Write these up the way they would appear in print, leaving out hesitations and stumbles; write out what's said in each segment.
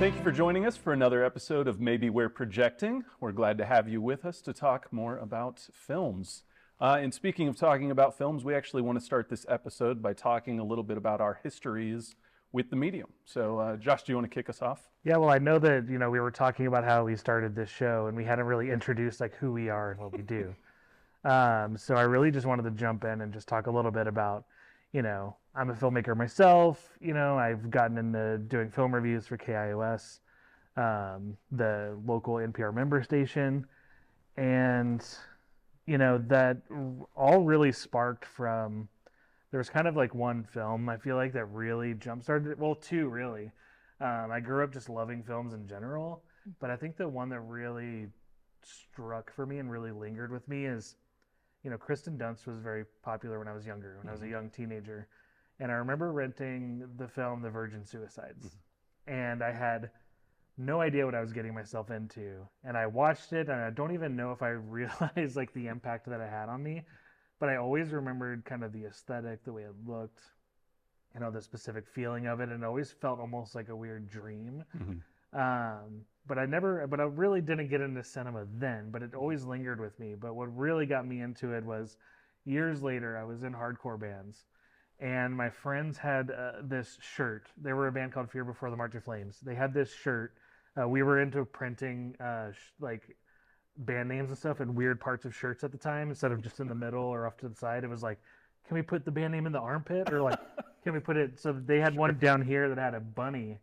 Thank you for joining us for another episode of Maybe We're Projecting. We're glad to have you with us to talk more about films. And speaking of talking about films, we actually want to start this episode by talking a little bit about our histories with the medium. So, Josh, do you want to kick us off? Yeah, well, I know that, we were talking about how we started this show and we hadn't really introduced like who we are and what we do. So I really just wanted to jump in and just talk a little bit about, I'm a filmmaker myself. I've gotten into doing film reviews for KIOS, the local NPR member station. And, that all really sparked from, there was kind of like one film I feel like that really jump-started it. Well, two really. I grew up just loving films in general, but I think the one that really struck for me and really lingered with me is, Kristen Dunst was very popular when I was younger, when I was a young teenager. And I remember renting the film The Virgin Suicides. And I had no idea what I was getting myself into. And I watched it, and I don't even know if I realized like the impact that it had on me. But I always remembered kind of the aesthetic, the way it looked, the specific feeling of it, and it always felt almost like a weird dream. But I really didn't get into cinema then, but it always lingered with me. But what really got me into it was years later, I was in hardcore bands, and my friends had this shirt. They were a band called Fear Before the March of Flames. They had this shirt. We were into printing like band names and stuff in weird parts of shirts at the time instead of just in the middle or off to the side. It was like, can we put the band name in the armpit, or like can we put it? So they had one down here that had a bunny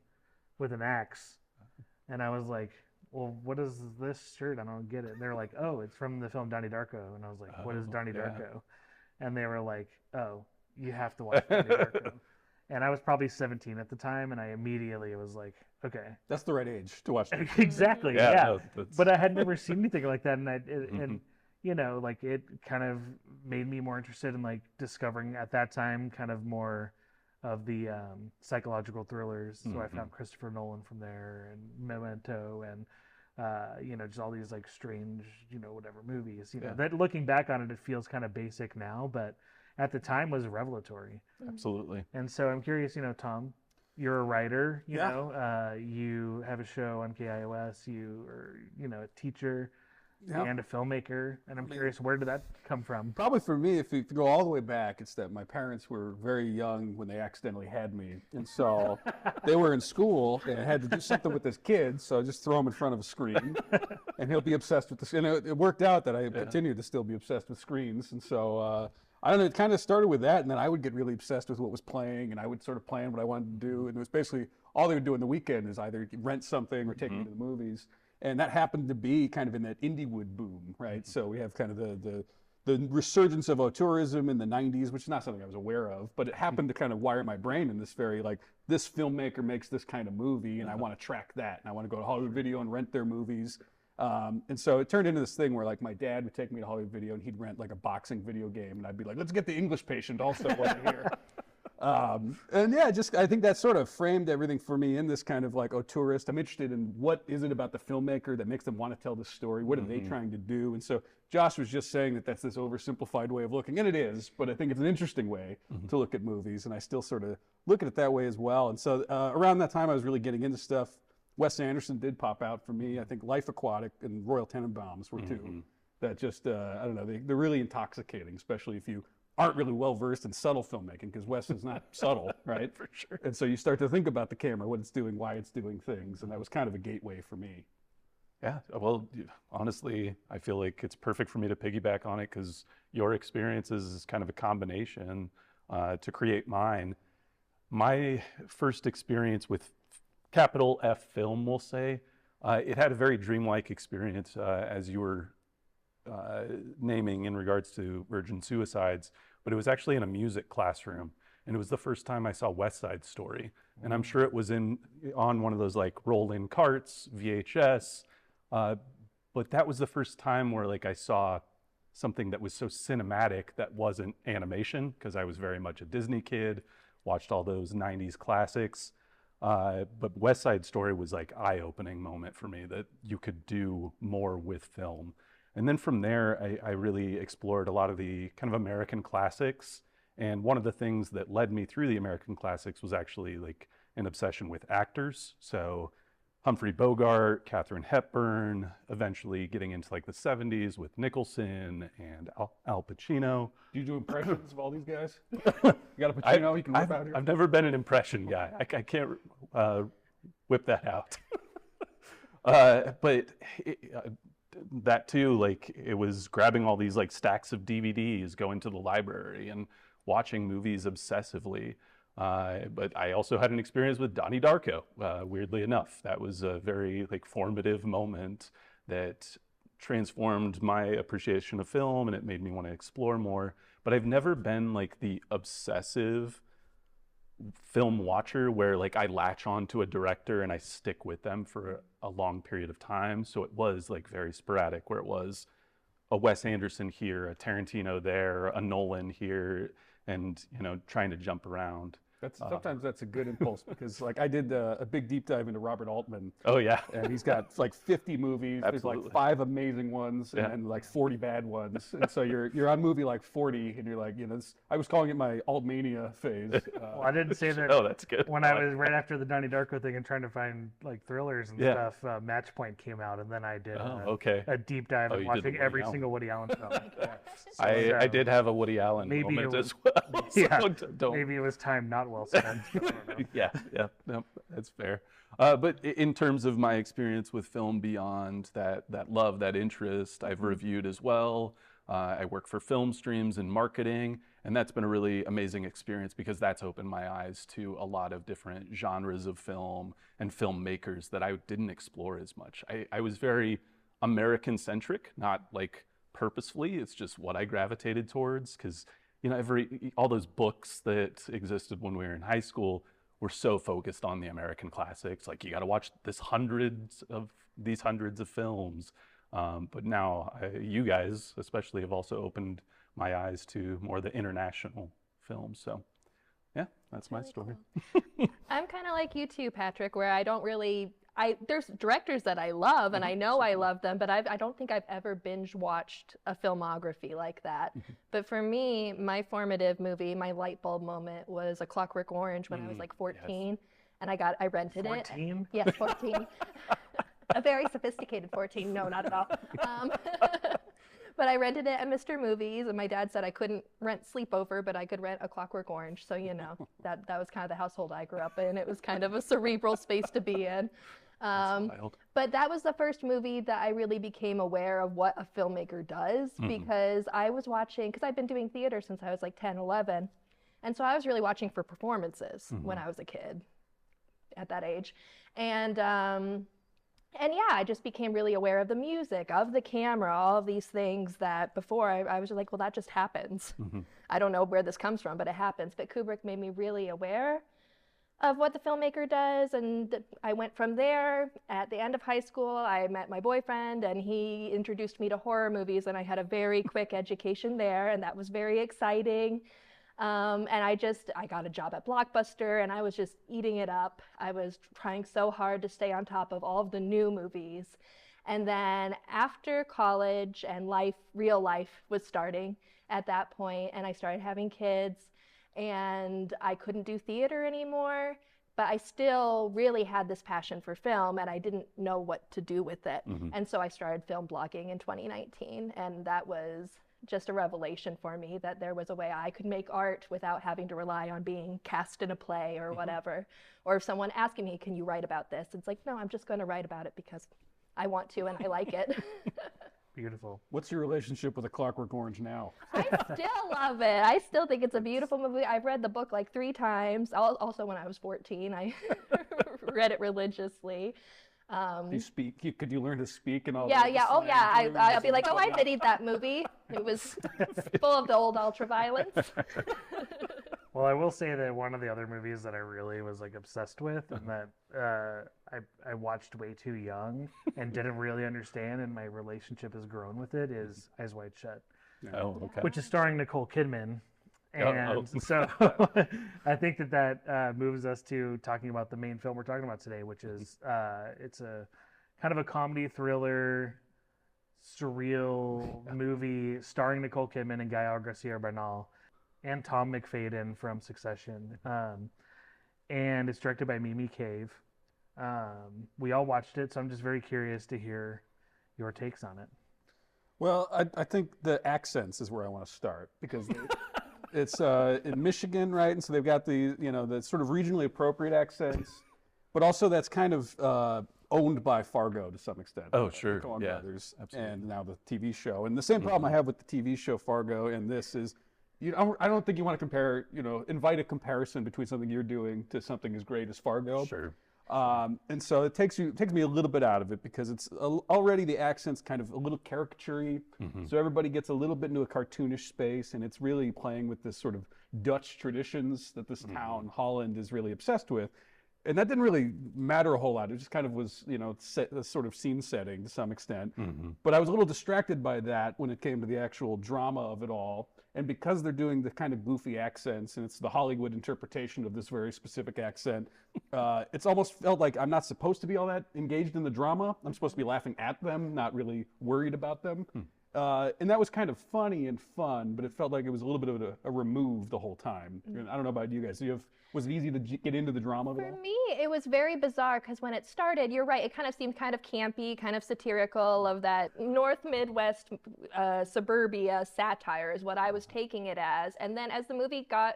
with an axe, and I was like, well, what is this shirt? I don't get it. And they're like, oh, it's from the film Donnie Darko. And I was like, what is Donnie Darko? And they were like, oh, you have to watch Donnie Darko. And I was probably 17 at the time, and I immediately was like, okay. That's the right age to watch it. Exactly, yeah. No, but I had never seen anything like that, and like it kind of made me more interested in like discovering at that time kind of more of the psychological thrillers. So I found Christopher Nolan from there, and Memento, and just all these like strange, whatever movies. That looking back on it, it feels kind of basic now, but at the time was revelatory. Absolutely. And so I'm curious, Tom, you're a writer, you have a show on KIOS, you are, a teacher and a filmmaker. And I'm curious, where did that come from? Probably for me, if you go all the way back, it's that my parents were very young when they accidentally had me. And so they were in school and I had to do something with this kid. So I just throw him in front of a screen and he'll be obsessed with this. And it worked out that I continued to still be obsessed with screens. And so, I don't know, it kind of started with that, and then I would get really obsessed with what was playing, and I would sort of plan what I wanted to do, and it was basically all they would do in the weekend is either rent something or take me to the movies, and that happened to be kind of in that Indiewood boom, right? So we have kind of the resurgence of auteurism in the 90s, which is not something I was aware of, but it happened to kind of wire my brain in this very, like, this filmmaker makes this kind of movie, and I want to track that, and I want to go to Hollywood Video and rent their movies. And so it turned into this thing where like my dad would take me to Hollywood Video and he'd rent like a boxing video game, and I'd be like, let's get the English Patient also over here. And yeah, I think that sort of framed everything for me in this kind of like auteurist. I'm interested in what is it about the filmmaker that makes them want to tell this story? What are they trying to do? And so Josh was just saying that that's this oversimplified way of looking, and it is, but I think it's an interesting way to look at movies, and I still sort of look at it that way as well. And so around that time I was really getting into stuff. Wes Anderson did pop out for me. I think Life Aquatic and Royal Tenenbaums were two that just, I don't know, they're really intoxicating, especially if you aren't really well-versed in subtle filmmaking, because Wes is not subtle, right? For sure. And so you start to think about the camera, what it's doing, why it's doing things, and that was kind of a gateway for me. Yeah, well, honestly, I feel like it's perfect for me to piggyback on it, because your experiences is kind of a combination to create mine. My first experience with capital F film, we'll say, it had a very dreamlike experience, as you were naming in regards to Virgin Suicides, but it was actually in a music classroom, and it was the first time I saw West Side Story, and I'm sure it was on one of those like roll-in carts, VHS, but that was the first time where like I saw something that was so cinematic that wasn't animation, because I was very much a Disney kid, watched all those 90s classics. But West Side Story was like eye-opening moment for me, that you could do more with film. And then from there, I really explored a lot of the kind of American classics. And one of the things that led me through the American classics was actually like an obsession with actors. So Humphrey Bogart, Katharine Hepburn, eventually getting into like the 70s with Nicholson and Al Pacino. Do you do impressions of all these guys? You got a Pacino you can whip out here? I've never been an impression guy. I can't whip that out. But that too, like it was grabbing all these like stacks of DVDs, going to the library and watching movies obsessively. But I also had an experience with Donnie Darko, weirdly enough. That was a very like formative moment that transformed my appreciation of film, and it made me want to explore more. But I've never been like the obsessive film watcher where like I latch on to a director and I stick with them for a long period of time. So it was like very sporadic, where it was a Wes Anderson here, a Tarantino there, a Nolan here, and trying to jump around. Sometimes that's a good impulse, because like I did a big deep dive into Robert Altman. Oh yeah. And he's got like 50 movies. Absolutely. There's like 5 amazing ones and like 40 bad ones. And so you're on movie like 40 and you're like, I was calling it my Altmania phase. Well, I didn't say that. Oh, that's good. When I was right after the Donnie Darko thing and trying to find like thrillers and stuff, Match Point came out, and then I did a deep dive and watching every single Woody Allen film. I did have a Woody Allen moment as well. So maybe it was time not well spent. yeah, no, that's fair. But in terms of my experience with film beyond that love, that interest, I've reviewed as well. I work for film streams and marketing, and that's been a really amazing experience because that's opened my eyes to a lot of different genres of film and filmmakers that I didn't explore as much. I was very American-centric, not like purposefully. It's just what I gravitated towards, because all those books that existed when we were in high school were so focused on the American classics. Like, you got to watch hundreds of films. But now you guys especially have also opened my eyes to more the international films. So yeah, that's my story. Cool. I'm kind of like you too, Patrick, where I don't really, there's directors that I love and I know I love them, but I don't think I've ever binge watched a filmography like that. But for me, my formative movie, my light bulb moment was A Clockwork Orange when I was like 14. Yes. And I rented 14? it. 14? Yes, 14. A very sophisticated 14. No, not at all. But I rented it at Mr. Movies, and my dad said I couldn't rent Sleepover, but I could rent A Clockwork Orange. So, that was kind of the household I grew up in. It was kind of a cerebral space to be in. But that was the first movie that I really became aware of what a filmmaker does, because I was watching, because I've been doing theater since I was like 10, 11. And so I was really watching for performances when I was a kid at that age. And yeah, I just became really aware of the music, of the camera, all of these things that before I was like, well, that just happens. I don't know where this comes from, but it happens. But Kubrick made me really aware of what the filmmaker does. And I went from there. At the end of high school, I met my boyfriend, and he introduced me to horror movies, and I had a very quick education there, and that was very exciting. And I got a job at Blockbuster, and I was just eating it up. I was trying so hard to stay on top of all of the new movies. And then after college and real life was starting at that point, and I started having kids, and I couldn't do theater anymore, but I still really had this passion for film, and I didn't know what to do with it. And so I started film blogging in 2019, and that was just a revelation for me that there was a way I could make art without having to rely on being cast in a play or whatever. Or if someone asking me, can you write about this? It's like, no, I'm just going to write about it because I want to and I like it. Beautiful. What's your relationship with A Clockwork Orange now? I still love it. I still think it's a beautiful movie. I've read the book like 3 times. Also, when I was 14, I read it religiously. Could you learn to speak and all yeah, that? Yeah, oh yeah. I'll be like, oh, I pitied that movie. It was full of the old ultra-violence. Well, I will say that one of the other movies that I really was like obsessed with, and that I watched way too young and didn't really understand, and my relationship has grown with it, is Eyes Wide Shut. Oh, okay. Which is starring Nicole Kidman. And so I think that moves us to talking about the main film we're talking about today, which is it's a kind of a comedy thriller, surreal movie starring Nicole Kidman and Gael Garcia Bernal and Tom McFadden from Succession. And it's directed by Mimi Cave, We all watched it, so I'm just very curious to hear your takes on it. Well, I think the accents is where I want to start because it's in Michigan, right? And so they've got the sort of regionally appropriate accents, but also that's kind of owned by Fargo to some extent. Oh, sure. The Coen Yeah, Brothers, absolutely. and now the TV show. And the same problem I have with the TV show Fargo and this is, I don't think you want to compare, invite a comparison between something you're doing to something as great as Fargo. Sure. And so it takes me a little bit out of it because it's already the accent's kind of a little caricature-y. So everybody gets a little bit into a cartoonish space, and it's really playing with this sort of Dutch traditions that this town, Holland, is really obsessed with. And that didn't really matter a whole lot. It just kind of was, set, a sort of scene setting to some extent. But I was a little distracted by that when it came to the actual drama of it all. And because they're doing the kind of goofy accents, and it's the Hollywood interpretation of this very specific accent, it's almost felt like I'm not supposed to be all that engaged in the drama. I'm supposed to be laughing at them, not really worried about them. And that was kind of funny and fun, but it felt like it was a little bit of a remove the whole time. And I don't know about you guys. Was it easy to get into the drama of it For all? me, it was very bizarre because when it started, you're right, it kind of seemed kind of campy, kind of satirical of that North Midwest suburbia satire is what I was taking it as. And then as the movie got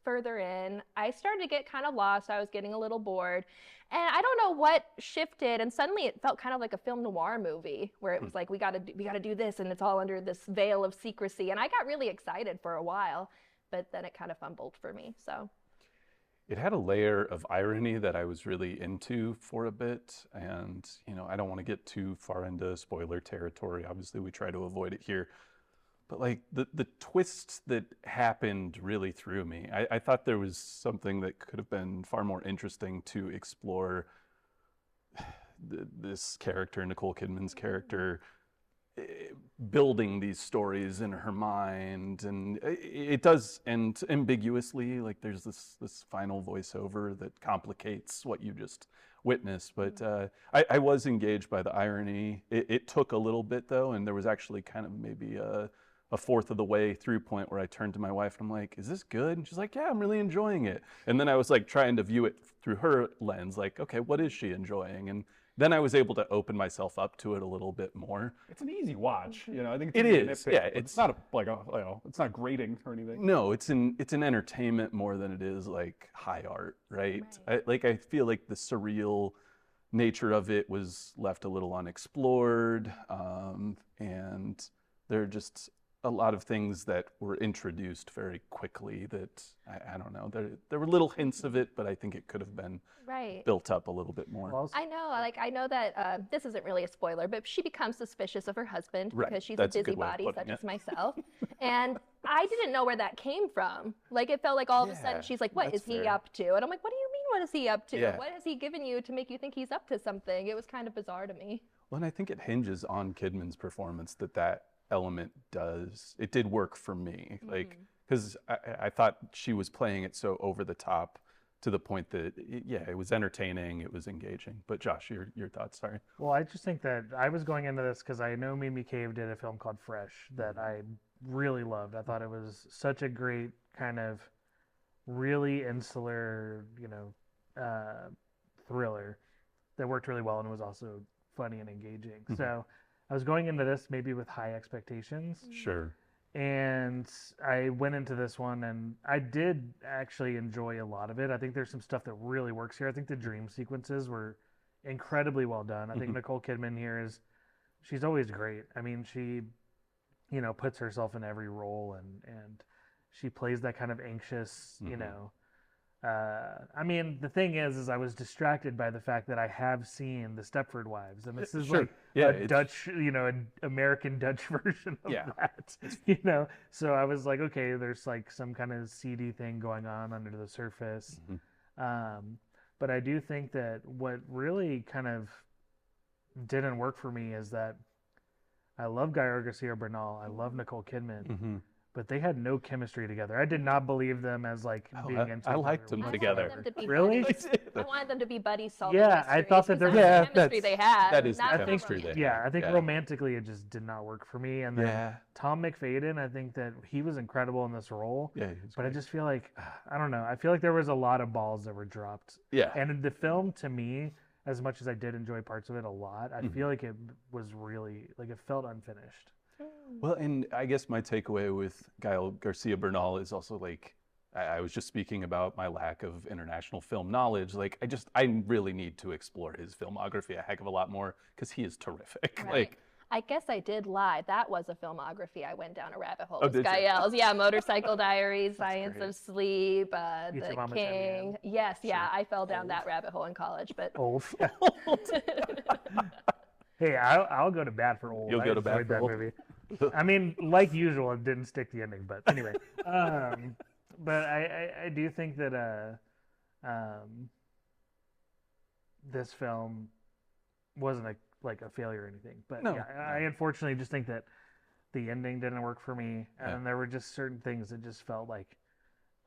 further in, I started to get kind of lost. I was getting a little bored. And I don't know what shifted, and suddenly it felt kind of like a film noir movie where it was like, we gotta do this, and it's all under this veil of secrecy. And I got really excited for a while, but then it kind of fumbled for me, so. It had a layer of irony that I was really into for a bit. And, I don't want to get too far into spoiler territory. Obviously, we try to avoid it here. But like the twists that happened really threw me. I thought there was something that could have been far more interesting to explore this character, Nicole Kidman's character, building these stories in her mind, and it does end ambiguously. Like there's this final voiceover that complicates what you just witnessed. But I was engaged by the irony. It took a little bit though, and there was actually kind of maybe a fourth of the way through point where I turned to my wife and I'm like, is this good? And she's like, yeah, I'm really enjoying it. And then I was like trying to view it through her lens, like, okay, what is she enjoying? And then I was able to open myself up to it a little bit more. It's an easy watch, I think It easy to is, nitpick, yeah, but it's not it's not grating or anything. No, it's an entertainment more than it is like high art, right? I feel like the surreal nature of it was left a little unexplored, and there are just a lot of things that were introduced very quickly that I don't know. There were little hints of it, but I think it could have been built up a little bit more. Well, I know that this isn't really a spoiler, but she becomes suspicious of her husband because she's That's a a good way of busybody, putting such it. as myself. And I didn't know where that came from. Like it felt like all of a Yeah, sudden she's like, what is that's he fair. up to? And I'm like, what do you mean, what is he up to? Yeah. What has he given you to make you think he's up to something? It was kind of bizarre to me. Well, and I think it hinges on Kidman's performance that element does. It did work for me, like, because I thought she was playing it so over the top to the point that, it was entertaining, it was engaging. But Josh, your thoughts, sorry. Well, I just think that I was going into this because I know Mimi Cave did a film called Fresh that I really loved. I thought it was such a great kind of really insular, thriller that worked really well and was also funny and engaging. So I was going into this maybe with high expectations. Sure. And I went into this one and I did actually enjoy a lot of it. I think there's some stuff that really works here. I think the dream sequences were incredibly well done. I think Nicole Kidman here she's always great. I mean, she, puts herself in every role and she plays that kind of anxious, I mean, the thing is I was distracted by the fact that I have seen the Stepford Wives, and this is Sure. like Yeah, a Dutch, an American Dutch version of Yeah. that, So I was like, okay, there's like some kind of seedy thing going on under the surface. But I do think that what really kind of didn't work for me is that I love Guy Garcia Bernal, I love Nicole Kidman, but they had no chemistry together. I did not believe them as like being into I each liked other them I together. wanted them to be Really? buddies. I wanted them to be buddies solving Yeah, I mysteries, thought that 'cause there that's was- the Yeah, chemistry they had. that is the not chemistry romance. they Yeah, I think Yeah. romantically it just did not work for me. And then Yeah. Tom McFadden, I think that he was incredible in this role. Yeah, it was But I great. just feel like, I don't know. I feel like there was a lot of balls that were dropped. Yeah. And the film, to me, as much as I did enjoy parts of it a lot, I feel like it was really, like, it felt unfinished. Well, and I guess my takeaway with Gael Garcia Bernal is also like, I was just speaking about my lack of international film knowledge. Like, I really need to explore his filmography a heck of a lot more because he is terrific. Right. Like, I guess I did lie. That was a filmography. I went down a rabbit hole. Oh, with did you? Gael's. Yeah, Motorcycle Diaries, Science great. of Sleep, Eat Your The Mama, Tell Me King. Ann. Yes, yeah, I fell down that rabbit hole in college, but Old. Hey, I'll go to bat for Old. You'll I go to bat enjoyed for that Old. movie. I mean, like usual, it didn't stick the ending, but anyway. But I do think that this film wasn't a failure or anything. But No, yeah, I unfortunately just think that the ending didn't work for me, and there were just certain things that just felt like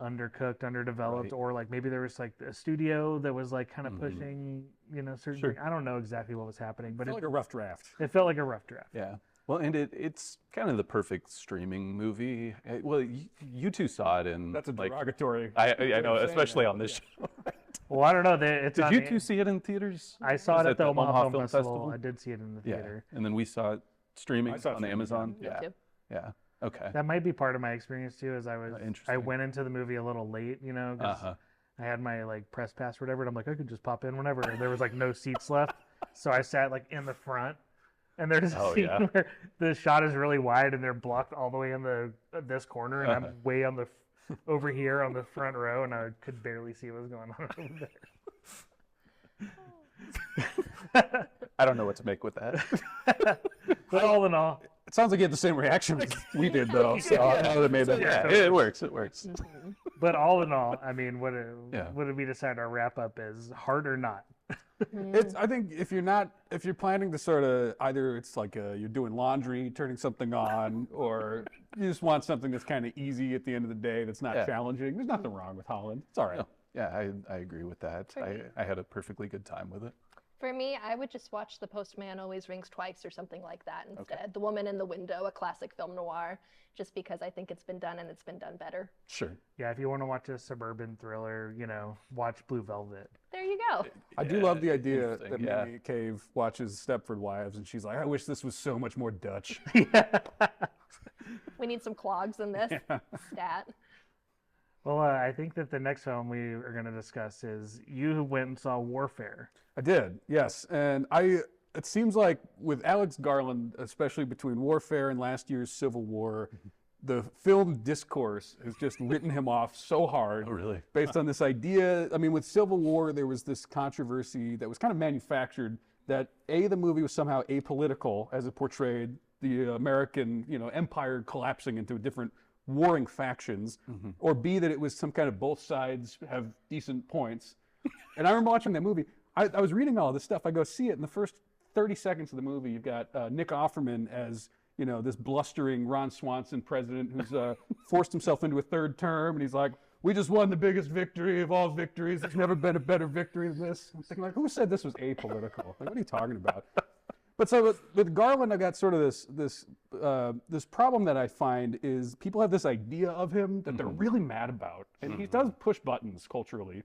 undercooked, underdeveloped, Right. or like maybe there was like a studio that was like kind of pushing, certain Sure. things. I don't know exactly what was happening, but Felt like a rough draft. it felt like a rough draft. yeah. Well, and it's kind of the perfect streaming movie. Well, you two saw it, and That's a like, derogatory. I way know, of saying especially that, on this yeah. show. Well, I don't know. It's Did on you the- two see it in theaters? I saw Was it at the Omaha Film Festival. Festival? I did see it in the Yeah, theater. and then we saw it streaming I saw it on streaming, Amazon. me Yeah, too. yeah. Okay. That might be part of my experience too. As I Interesting. went into the movie a little late, 'cause I had my like press pass or whatever, and I'm like, I could just pop in whenever. And there was like no seats left, so I sat like in the front. And there's a Oh, scene yeah. where the shot is really wide, and they're blocked all the way in this corner, and I'm way on the over here on the front row, and I could barely see what was going on over there. I don't know what to make with that. But all in all, It sounds like you had the same reaction as we did, though. So I know that made that. Yeah, it works. It works. but all in all, I mean, what Yeah. did we decide our wrap up is? Hard or not? I think if you're planning to sort of either it's like you're doing laundry, turning something on, or you just want something that's kind of easy at the end of the day that's not Yeah. challenging. There's nothing wrong with Holland. It's all right. No, yeah, I agree with that. I had a perfectly good time with it. for me, I would just watch The Postman Always Rings Twice or something like that instead. The Woman in the Window, a classic film noir, just because I think it's been done and it's been done better. Sure. Yeah, if you want to watch a suburban thriller, watch Blue Velvet. There you go. I do love the idea interesting, that yeah. Mimi Cave watches Stepford Wives and she's like, I wish this was so much more Dutch. We need some clogs in this stat. Well, I think that the next film we are going to discuss is you went and saw Warfare. I did, yes. And it seems like with Alex Garland, especially between Warfare and last year's Civil War, the film discourse has just written him off so hard. Oh, really? Based on this idea. I mean, with Civil War, there was this controversy that was kind of manufactured that the movie was somehow apolitical as it portrayed the American, empire collapsing into different warring factions, or B, that it was some kind of both sides have decent points. And I remember watching that movie. I was reading all this stuff. I go see it. In the first 30 seconds of the movie, you've got Nick Offerman as, this blustering Ron Swanson president who's forced himself into a third term. And he's like, we just won the biggest victory of all victories. There's never been a better victory than this. I'm thinking, like, who said this was apolitical? Like, what are you talking about? But so with Garland, I got sort of this problem that I find is people have this idea of him that they're really mad about. And he does push buttons culturally.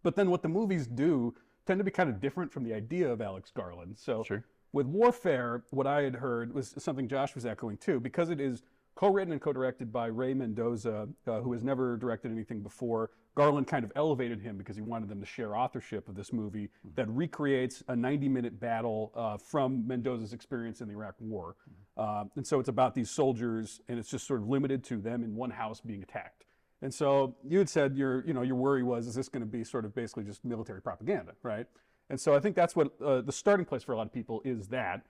But then what the movies do tend to be kind of different from the idea of Alex Garland. So Sure. with Warfare, what I had heard was something Josh was echoing too, because it is co-written and co-directed by Ray Mendoza, who has never directed anything before. Garland kind of elevated him because he wanted them to share authorship of this movie that recreates a 90-minute battle from Mendoza's experience in the Iraq War. And so it's about these soldiers, and it's just sort of limited to them in one house being attacked. And so you had said your worry was, is this going to be sort of basically just military propaganda, right? And so I think that's what the starting place for a lot of people is that.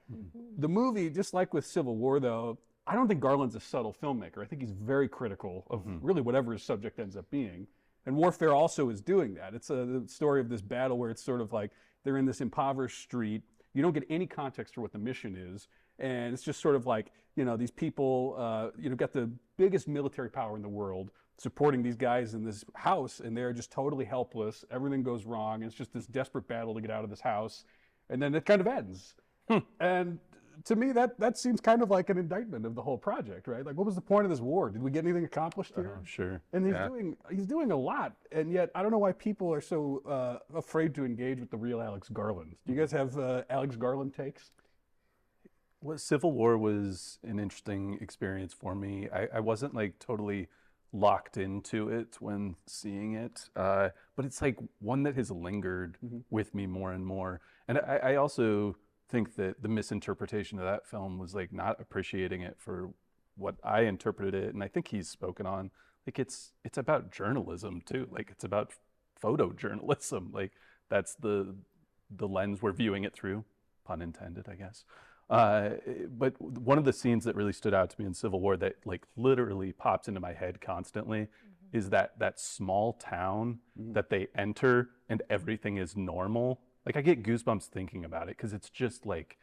The movie, just like with Civil War, though, I don't think Garland's a subtle filmmaker. I think he's very critical of really whatever his subject ends up being. And Warfare also is doing that. It's the story of this battle where it's sort of like they're in this impoverished street. You don't get any context for what the mission is. And it's just sort of like, these people, got the biggest military power in the world supporting these guys in this house, and they're just totally helpless. Everything goes wrong. It's just this desperate battle to get out of this house. And then it kind of ends. And to me, that seems kind of like an indictment of the whole project, right? Like, what was the point of this war? Did we get anything accomplished here? Sure. And he's doing a lot, and yet I don't know why people are so afraid to engage with the real Alex Garland. Do you guys have Alex Garland takes? Well, Civil War was an interesting experience for me. I wasn't like totally locked into it when seeing it, but it's like one that has lingered with me more and more. And I also think that the misinterpretation of that film was like not appreciating it for what I interpreted it, and I think he's spoken on. Like it's about journalism too. Like it's about photojournalism. Like that's the lens we're viewing it through, pun intended, I guess. But one of the scenes that really stood out to me in Civil War that like literally pops into my head constantly is that small town that they enter and everything is normal. Like I get goosebumps thinking about it because it's just like,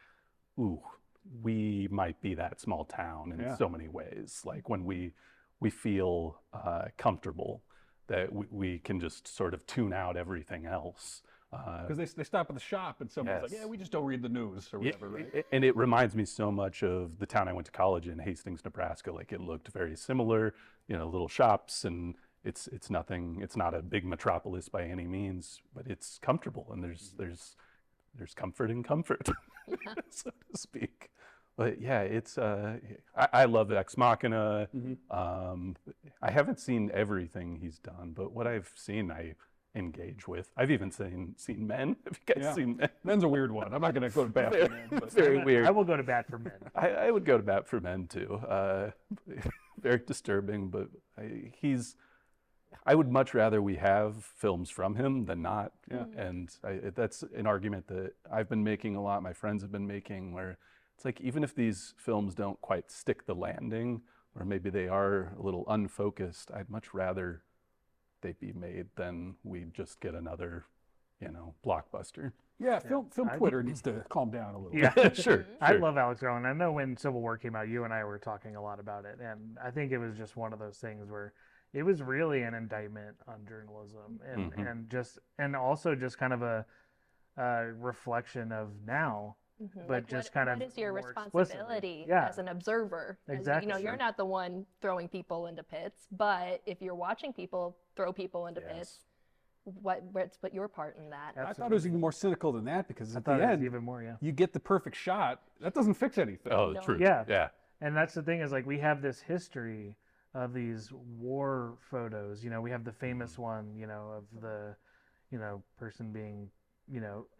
ooh, we might be that small town in so many ways. Like when we feel comfortable that we can just sort of tune out everything else. Because they stop at the shop and someone's like, yeah, we just don't read the news or whatever, right? And it reminds me so much of the town I went to college in, Hastings, Nebraska. Like it looked very similar, little shops, and it's nothing. It's not a big metropolis by any means, but it's comfortable, and there's comfort in comfort, so to speak. But yeah, it's I love Ex Machina. I haven't seen everything he's done, but what I've seen, I engage with. I've even seen Men. Have you guys seen Men? Men's a weird one. I'm not going to go to bat for Men. But very weird. I will go to bat for Men. I would go to bat for Men too. Very disturbing, but I would much rather we have films from him than not. Yeah. And that's an argument that I've been making a lot, my friends have been making, where it's like even if these films don't quite stick the landing, or maybe they are a little unfocused, I'd much rather they be made than we just get another, blockbuster. Yeah, film Twitter needs to calm down a little Yeah, bit. Sure. I love Alex Garland. I know when Civil War came out, you and I were talking a lot about it, and I think it was just one of those things where it was really an indictment on journalism, and also just kind of a reflection of now. But Like just what kind of is your more responsibility Yeah. as an observer? Exactly. You're not the one throwing people into pits, but if you're watching people throw people into pits, what's your part in that? I thought it was even more cynical than that because I at thought the it was end, even more, you get the perfect shot. That doesn't fix anything. Oh, No. true. Yeah. Yeah. And that's the thing is like we have this history of these war photos. We have the famous one, of the, person being,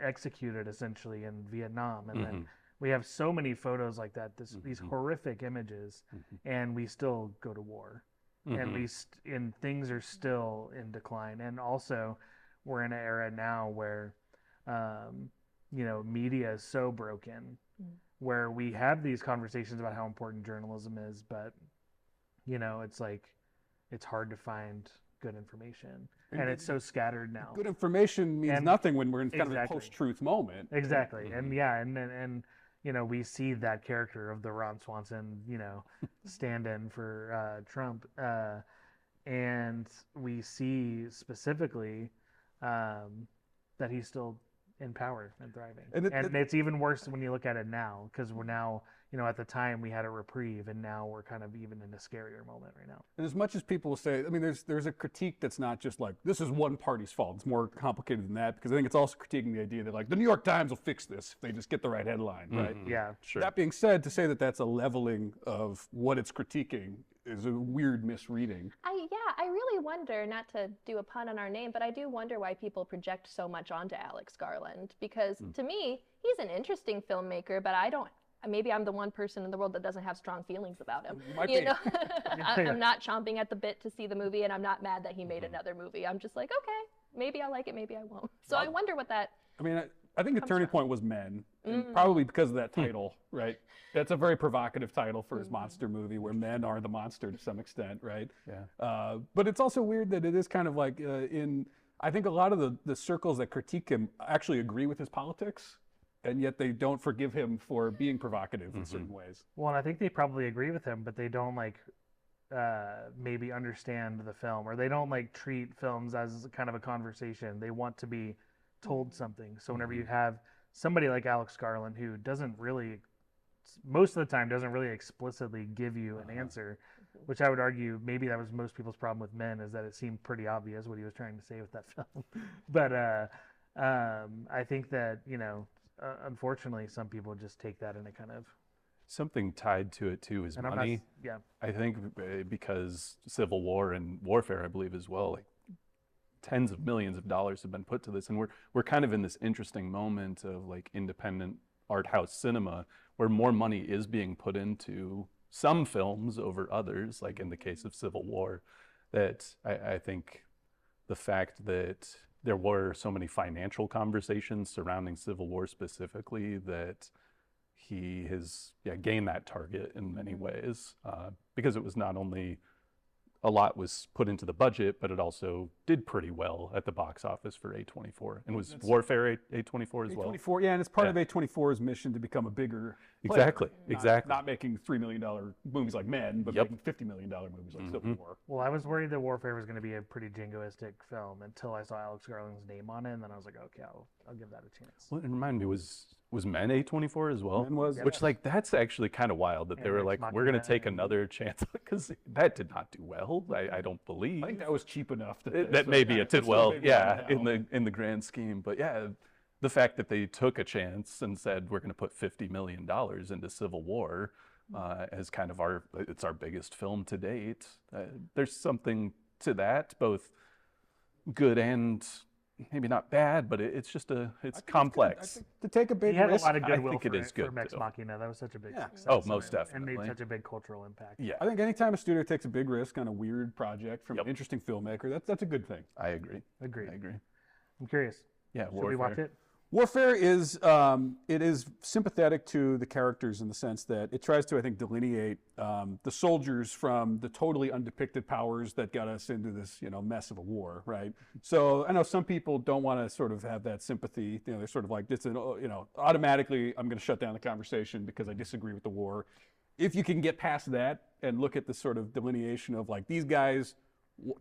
executed essentially in Vietnam. And then we have so many photos like that, these horrific images, and we still go to war. And things are still in decline. And also we're in an era now where, media is so broken where we have these conversations about how important journalism is, but it's like it's hard to find good information, and it's so scattered now. Good information means nothing when we're in kind of a post-truth moment. Exactly. And we see that character of the Ron Swanson, stand-in for Trump, and we see specifically that he's still in power and thriving. And it's even worse when you look at it now, because we're now, at the time we had a reprieve, and now we're kind of even in a scarier moment right now. And as much as people will say, I mean, there's a critique that's not just like, this is one party's fault. It's more complicated than that, because I think it's also critiquing the idea that like the New York Times will fix this if they just get the right headline, right? Yeah. Sure. That being said, to say that that's a leveling of what it's critiquing is a weird misreading. I really wonder, not to do a pun on our name, but I do wonder why people project so much onto Alex Garland, because to me, he's an interesting filmmaker, but maybe I'm the one person in the world that doesn't have strong feelings about him. I'm not chomping at the bit to see the movie, and I'm not mad that he made another movie. I'm just like, okay, maybe I like it, maybe I won't. So I wonder what that... I mean, I think the turning point was Men, and probably because of that title, right? That's a very provocative title for his monster movie, where men are the monster to some extent, right? Yeah. But it's also weird that it is kind of like I think a lot of the circles that critique him actually agree with his politics, and yet they don't forgive him for being provocative in certain ways. Well, and I think they probably agree with him, but they don't maybe understand the film, or they don't treat films as kind of a conversation. They want to be told something. So whenever you have somebody like Alex Garland, who doesn't really most of the time doesn't really explicitly give you an answer, which I would argue maybe that was most people's problem with Men, is that it seemed pretty obvious what he was trying to say with that film. But I think that, unfortunately, some people just take that in a kind of Something tied to it too is and I'm money. not, I think because Civil War and warfare, I believe as well, like tens of millions of dollars have been put to this, and we're kind of in this interesting moment of like independent art house cinema where more money is being put into some films over others, like in the case of Civil War, that I think the fact that there were so many financial conversations surrounding Civil War specifically, that he has gained that target in many ways, because it was not only a lot was put into the budget, but it also did pretty well at the box office for A24. And was Warfare A24 as well? A24, yeah, and it's part of A24's mission to become a bigger player. Exactly, exactly. Not making $3 million movies like Men, but making $50 million movies like Civil War. Well, I was worried that Warfare was going to be a pretty jingoistic film until I saw Alex Garland's name on it, and then I was like, okay, I'll give that a chance. Well, and remind me, was Men A24 as well? Men was, Which, like, that's actually kind of wild that they were like, we're going to take another chance, because that did not do well, I don't believe. I think that was cheap enough. That That maybe it did well, yeah, in the grand scheme. But yeah, the fact that they took a chance and said we're going to put $50 million into Civil War as kind of it's our biggest film to date. There's something to that, both good and maybe not bad, but it's just it's complex. To take a big He had risk. a lot of I goodwill think it is for good, Ex too. Machina. That was such a big success. Oh, most And definitely. made such a big cultural impact. Yeah, I think anytime a studio takes a big risk on a weird project from Yep. an interesting filmmaker, that's a good thing. I agree. Agreed. I agree. I'm curious. Yeah, Should we watch it? Warfare is it is sympathetic to the characters in the sense that it tries to, I think, delineate the soldiers from the totally undepicted powers that got us into this mess of a war, right? So I know some people don't want to sort of have that sympathy. They're sort of like, automatically I'm going to shut down the conversation because I disagree with the war. If you can get past that and look at the sort of delineation of like, these guys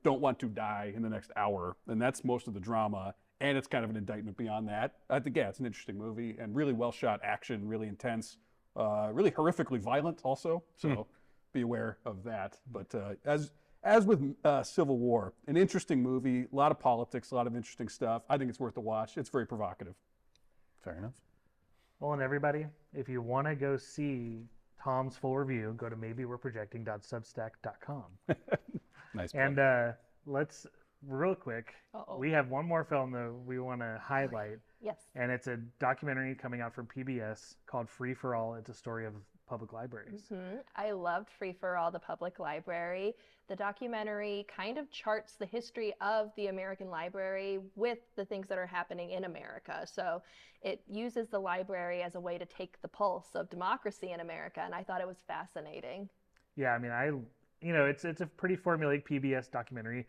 don't want to die in the next hour, and that's most of the drama. And it's kind of an indictment beyond that. I think, it's an interesting movie and really well shot action, really intense, really horrifically violent also. So be aware of that. But as with Civil War, an interesting movie, a lot of politics, a lot of interesting stuff. I think it's worth a watch. It's very provocative. Fair enough. Well, and everybody, if you want to go see Tom's full review, go to maybewe'reprojecting.substack.com. Nice plug. And let's, real quick, Uh-oh. we have one more film that we want to highlight. Yes. And it's a documentary coming out from PBS called Free for All. It's a story of public libraries. I loved Free for All, the public library. The documentary kind of charts the history of the American library with the things that are happening in America. So it uses the library as a way to take the pulse of democracy in America, and I thought it was fascinating. Yeah, I mean, it's a pretty formulaic PBS documentary.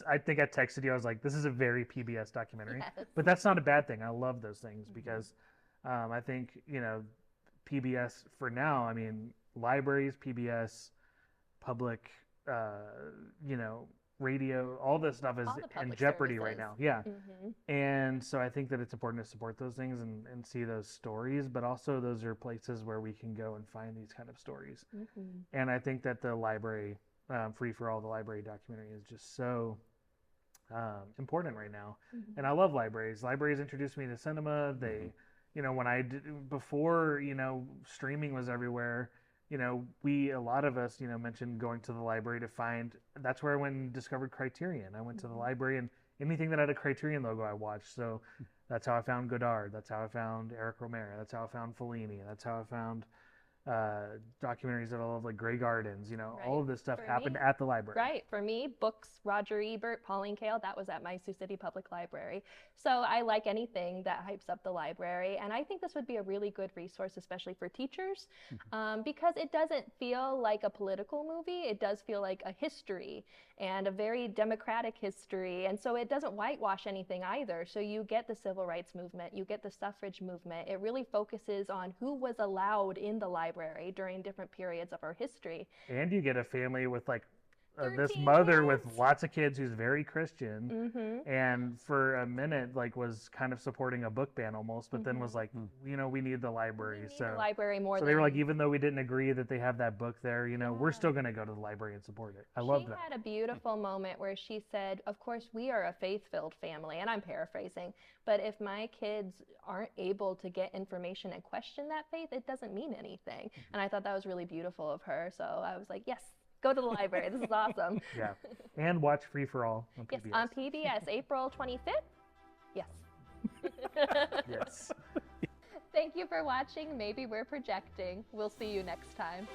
I think I texted you. I was like, this is a very PBS documentary, Yes. but that's not a bad thing. I love those things because I think PBS for now. I mean, libraries, PBS, public, radio, all this stuff is All the in public jeopardy right services. now. Yeah, and so I think that it's important to support those things and see those stories, but also those are places where we can go and find these kind of stories. And I think that the library, Free for All, the library documentary is just so important right now. And I love libraries. Libraries introduced me to cinema. They, when I did, before, streaming was everywhere, a lot of us, mentioned going to the library to find, that's where I went and discovered Criterion. I went to the library and anything that had a Criterion logo I watched. So that's how I found Godard. That's how I found Eric Romero. That's how I found Fellini. That's how I found documentaries that I love, like Grey Gardens. All of this stuff For happened me- at the library. Right. For me, books, Roger Ebert, Pauline Kael, that was at my Sioux City Public Library. So I like anything that hypes up the library. And I think this would be a really good resource, especially for teachers, because it doesn't feel like a political movie. It does feel like a history and a very democratic history. And so it doesn't whitewash anything either. So you get the civil rights movement, you get the suffrage movement. It really focuses on who was allowed in the library during different periods of our history. And you get a family with like this 13 mother with kids. lots of kids who's very Christian, Mm-hmm. and for a minute like was kind of supporting a book ban almost, but then was like, you know, we need the library. We need So the library more so than they were like, even though we didn't agree that they have that book there, you know, we're Yeah. still going to go to the library and support it. I love She that. had a beautiful moment where she said, of course, we are a faith-filled family, and I'm paraphrasing, but if my kids aren't able to get information and question that faith, it doesn't mean anything. And I thought that was really beautiful of her. So I was like, yes, go to the library. This is awesome. Yeah. And watch Free for All on Yes, PBS. on PBS, April 25th. Yes. Yes. Thank you for watching. Maybe we're projecting. We'll see you next time.